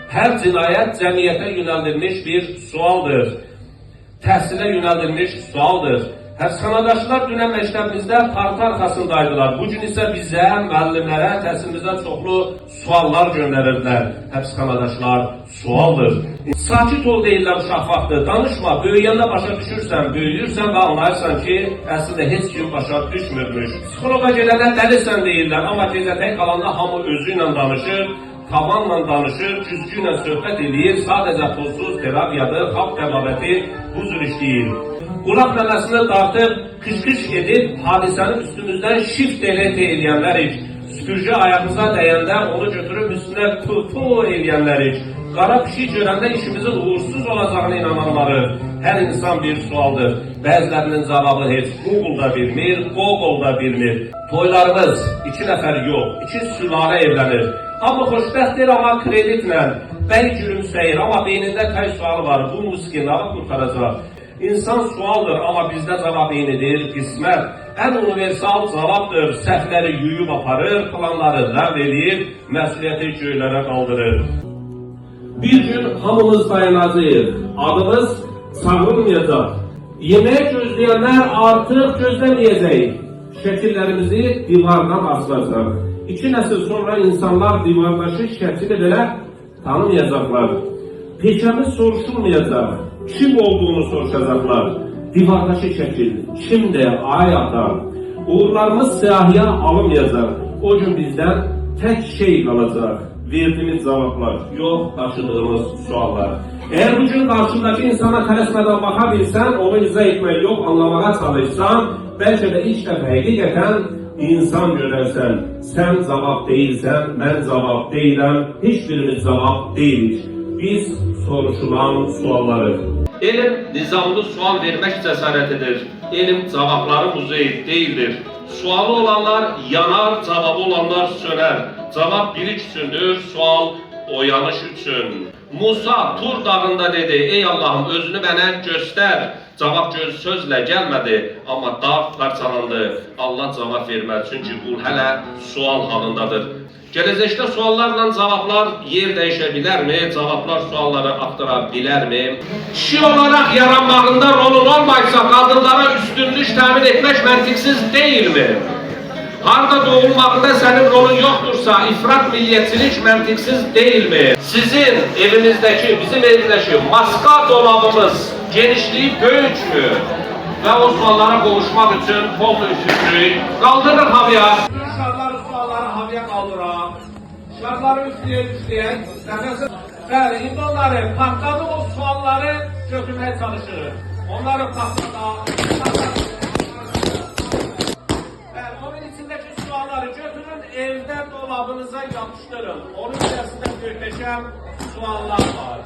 her cinayet cemiyete yöneltilmiş bir sualdır. Təhsilə yönəldilmiş sualdır. Həbsxanadaşlar dünən məktəbimizdə parta arxasındaydılar. Bugün isə bizə, müəllimlərə, təhsilimizdə çoxlu suallar göndərirdilər. Həbsxanadaşlar sualdır. Sakit ol deyirlər uşaq vaxtı, danışma, böyüyəndə başa düşürsən, böyüyürsən və anlayırsan ki, əslində heç kim başa düşmürmüş. Psixoloqa gələndə dəlisən deyirlər, amma gecətək qalanda hamı özü ilə danışır, tavanla danışır, güzgü ilə söhbət edir, sadəcə tozsuz terapiyadır, xalq təbabəti bu cür işləyir. Qulaq nəməsini dartıb, kış edib, hadisənin üstümüzdən shift eləyənlərik. Süpürgə ayağımıza dəyəndə onu götürüb üstünə tu eləyənlərik. Qara pişik görəndə işimizin uğursuz olacağına inananları. Hər insan bir sualdır. Bəzilərinin cavabı heç Google-da bilmir, Google-da bilmir. Toylarımız 2 nəfər yox, 2 sülalə evlənir. Amma xoşbəxtdir, amma kreditlə. Bəy gülümsəyir, amma beynində təy sualı var. Bu musiqi nə vaxt qurtaracaq? İnsan sualdır, amma bizdə cavab eynidir, qismət. Ən universal cavabdır, səhvləri yuyub aparır, planları ləv edir, məsuliyyəti göylərə qaldırır. Bir gün hamımız dayanacağıq, adımız çağırılmayacaq. Yeməyə gözləyənlər artıq gözləməyəcək. Şəkillərimizi divardan asılacaq. 2 nəsil sonra insanlar divardakı şəkili belə tanımayacaqlar. Peşəmiz soruşulmayacaq. Kim olduğunu soruşacaqlar. Divardakı şəkil kimdir, ay ata? Uğurlarımız siyahiyə alınmayacaq. O gün bizdən tək şey qalacaq. Verdiğimiz cevaplar, yox daşıdığımız suallar. Eğer bugün karşındaki insana tələsmədən baxa bilsən, onu izah etmək yox, anlamağa çalışsan, bəlkə də ilk dəfə həqiqətən insan görərsən. Sən cavab deyilsən, mən cavab deyiləm, heç birimiz cavab deyilik. Biz soruşulan suallarıq. Elm nizamlı sual vermək cəsarətidir. Elm cavabları muzeyid deyildir. Sualı olanlar yanar, cavabı olanlar söner. Cavab bilik üçündür, sual oyanış üçün. Musa Tur dağında dedi, ey Allah'ım özünü mənə göstər. Cavab göz sözlə gəlmədi, amma dağ parçalandı. Allah cavab verməz, çünki bu hələ sual halındadır. Gələcəkdə suallarla cavablar yer dəyişə bilərmi? Cavablar sualları aktıra bilərmi? Kişi olarak yaranmağında rolun olmaysa qadınlara üstünlük təmin etmək məntiqsiz deyilmi? Harda doğulmağında senin rolun yoktursa ifrat milliyetçilik məntiqsiz deyilmi? Sizin evimizdeki, bizim evimizdeki maska dolabımız genişliği böyük mü? Ve o suallara qovuşmaq üçün pol üstünlük kaldırır havaya. Sualları havaya kaldıraq. Şartları üfləyək. Bəli, indi onları partladı o sualları götürmeye çalışır. Onları partladı. Sualları götürün, evde dolabınıza yapıştırın. Onun içerisinde muhteşem suallar var.